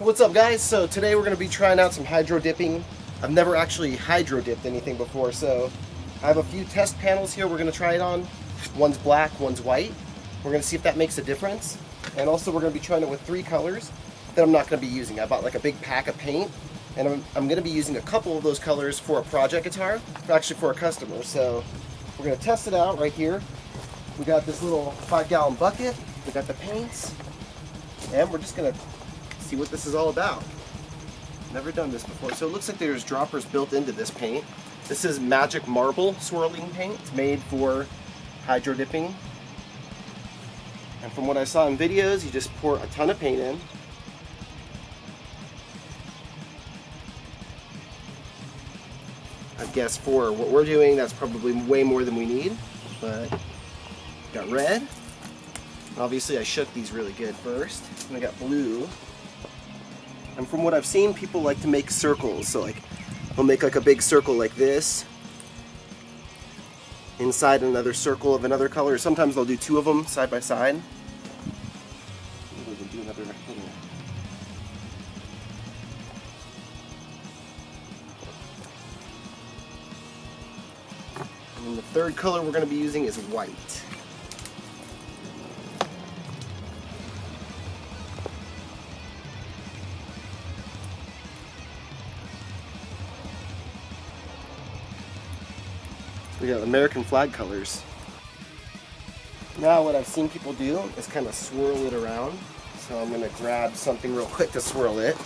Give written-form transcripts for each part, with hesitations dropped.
What's up, guys? So today we're going to be trying out some hydro dipping. I've never actually hydro dipped anything before, so I have a few test panels here we're going to try it on. One's black, one's white. We're going to see if that makes a difference. And also we're going to be trying it with 3 colors that I'm not going to be using. I bought like a big pack of paint, and I'm going to be using a couple of those colors for a project guitar, actually for a customer. So we're going to test it out right here. We got this little 5-gallon bucket, we got the paints, and we're just going to see what this is all about. Never done this before. So it looks like there's droppers built into this paint. This is Magic Marble swirling paint. It's made for hydro dipping. And from what I saw in videos, you just pour a ton of paint in. I guess for what we're doing, that's probably way more than we need. But got red. Obviously I shook these really good first. And I got blue. And from what I've seen, people like to make circles. So like, they'll make like a big circle like this inside another circle of another color. Sometimes they'll do 2 of them side by side. Maybe we can do another thing. And then the third color we're going to be using is white. We got American flag colors. Now what I've seen people do is kind of swirl it around. So I'm going to grab something real quick to swirl it.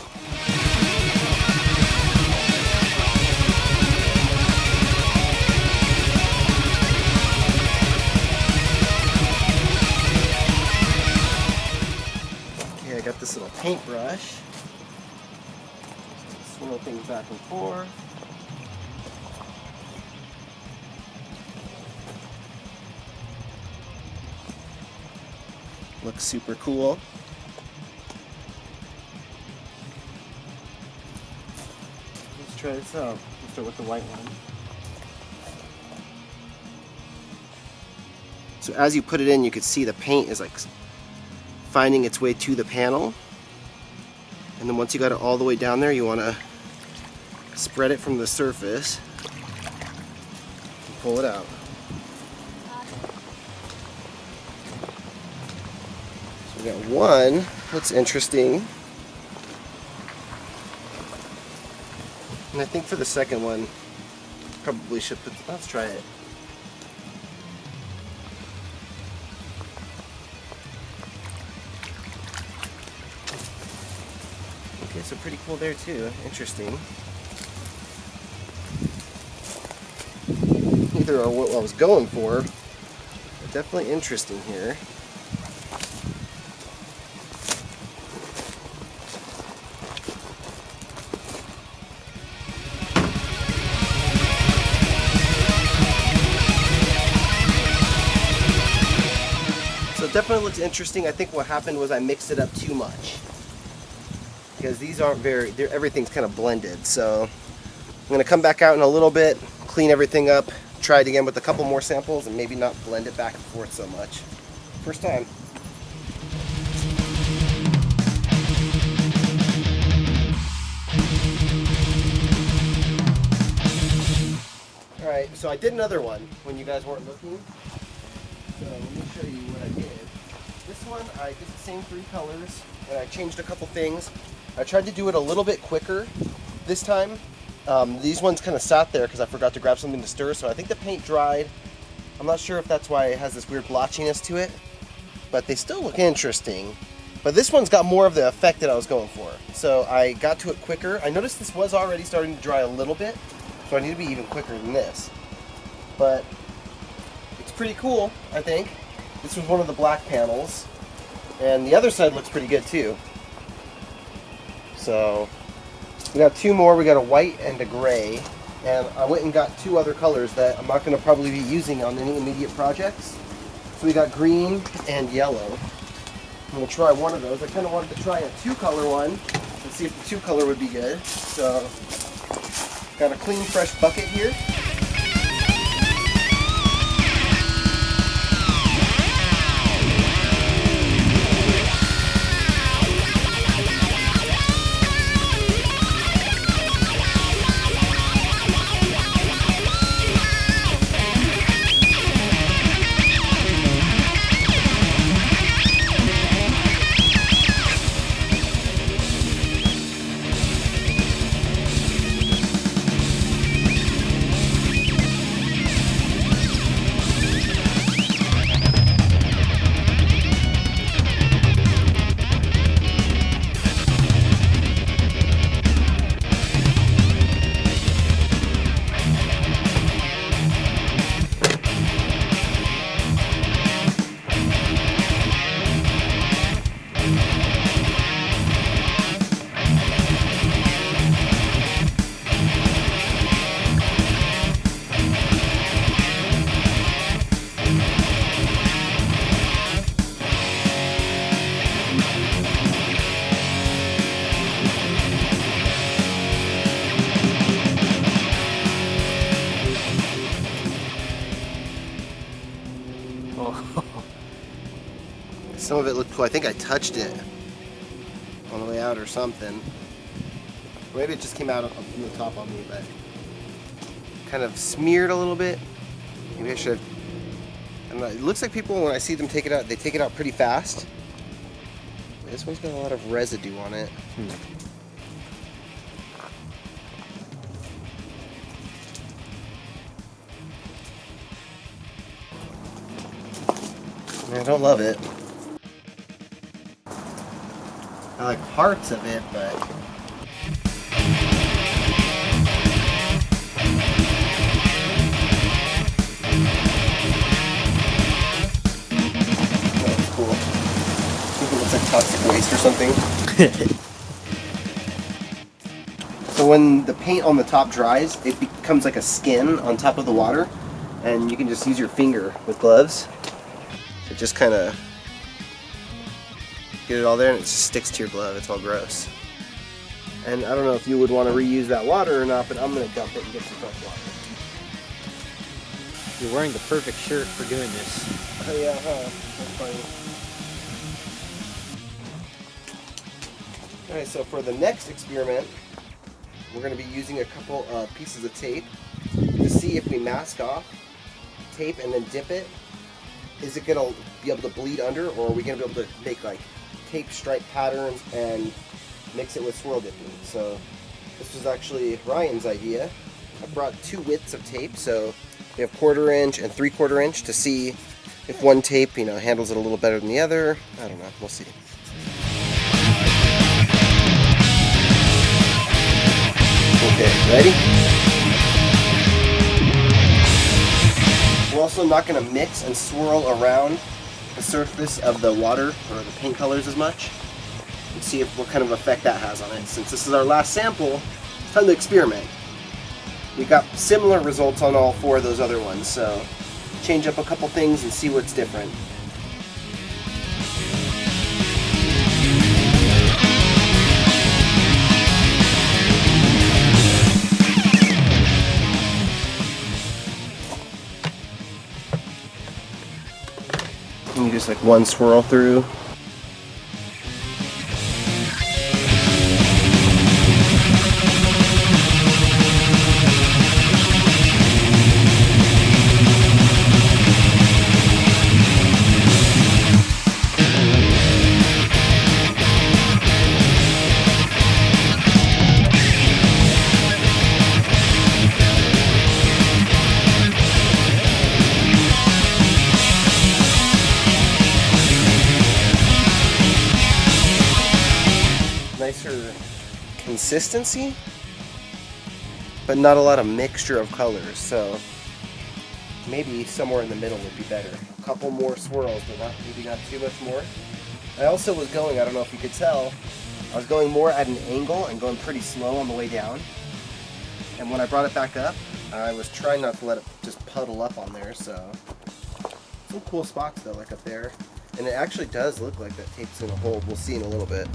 Okay, I got this little paintbrush. Swirl things back and forth. Looks super cool. Let's try this out. Let's start with the white one. So as you put it in, you can see the paint is like finding its way to the panel. And then once you got it all the way down there, you want to spread it from the surface and pull it out. We got one that's interesting, and I think for the second one, probably should put. Let's try it. Okay, so pretty cool there too. Interesting. Neither are what I was going for, but definitely interesting here. So it definitely looks interesting. I think what happened was I mixed it up too much, because these aren't everything's kind of blended. So I'm going to come back out in a little bit, clean everything up, try it again with a couple more samples, and maybe not blend it back and forth so much. First time. Alright, so I did another one when you guys weren't looking. So let me show you what I did. This one, I did the same 3 colors, and I changed a couple things. I tried to do it a little bit quicker this time. These ones kind of sat there because I forgot to grab something to stir, so I think the paint dried. I'm not sure if that's why it has this weird blotchiness to it, but they still look interesting. But this one's got more of the effect that I was going for. So I got to it quicker. I noticed this was already starting to dry a little bit, so I need to be even quicker than this. But it's pretty cool, I think. This was one of the black panels, and the other side looks pretty good too. So we got 2 more. We got a white and a gray, and I went and got 2 other colors that I'm not going to probably be using on any immediate projects. So we got green and yellow. I'm going to try one of those. I kind of wanted to try a 2-color one and see if the 2-color would be good. So got a clean, fresh bucket here. Some of it looked cool. I think I touched it on the way out or something. Maybe it just came out from the top on me, but kind of smeared a little bit. Maybe I should have, I don't know. It looks like people, when I see them take it out, they take it out pretty fast. This one's got a lot of residue on it. I don't love it. I like parts of it, but that's cool. I think it looks like toxic waste or something. So when the paint on the top dries, it becomes like a skin on top of the water, and you can just use your finger with gloves. It just kind of get it all there, and it just sticks to your glove. It's all gross. And I don't know if you would want to reuse that water or not, but I'm going to dump it and get some fresh water. You're wearing the perfect shirt for doing this. Oh yeah, huh? That's funny. Alright, so for the next experiment, we're going to be using a couple of pieces of tape to see if we mask off tape and then dip it. Is it going to be able to bleed under, or are we going to be able to make like tape stripe patterns and mix it with swirl dipping? So this was actually Ryan's idea. I brought 2 widths of tape, so we have 1/4 inch and 3/4 inch to see if one tape, handles it a little better than the other. I don't know, we'll see. Okay, ready? We're also not going to mix and swirl around the surface of the water or the paint colors as much, and see what kind of effect that has on it. Since this is our last sample, it's time to experiment. We got similar results on all 4 of those other ones, so change up a couple things and see what's different. And you just like one swirl through. Nicer consistency, but not a lot of mixture of colors, so maybe somewhere in the middle would be better. A couple more swirls, but maybe not too much more. I also was going, I don't know if you could tell, I was going more at an angle and going pretty slow on the way down, and when I brought it back up, I was trying not to let it just puddle up on there. So some cool spots though, like up there, and it actually does look like that tape's gonna hold. We'll see in a little bit.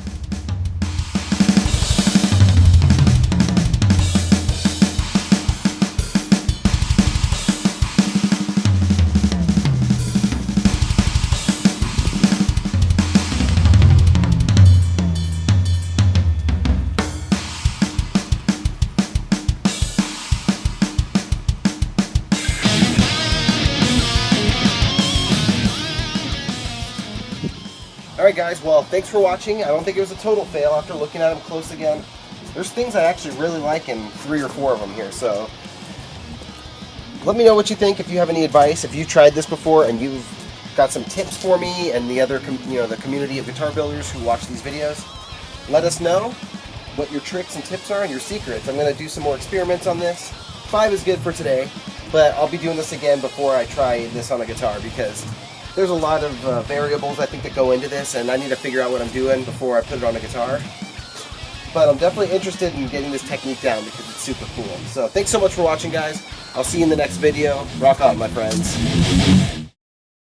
Alright guys, well thanks for watching. I don't think it was a total fail after looking at them close again. There's things I actually really like in 3 or 4 of them here, so let me know what you think. If you have any advice, if you tried this before and you've got some tips for me and the other the community of guitar builders who watch these videos, let us know what your tricks and tips are and your secrets. I'm going to do some more experiments on this. 5 is good for today, but I'll be doing this again before I try this on a guitar, because there's a lot of variables I think that go into this, and I need to figure out what I'm doing before I put it on a guitar. But I'm definitely interested in getting this technique down because it's super cool. So thanks so much for watching, guys. I'll see you in the next video. Rock on, my friends.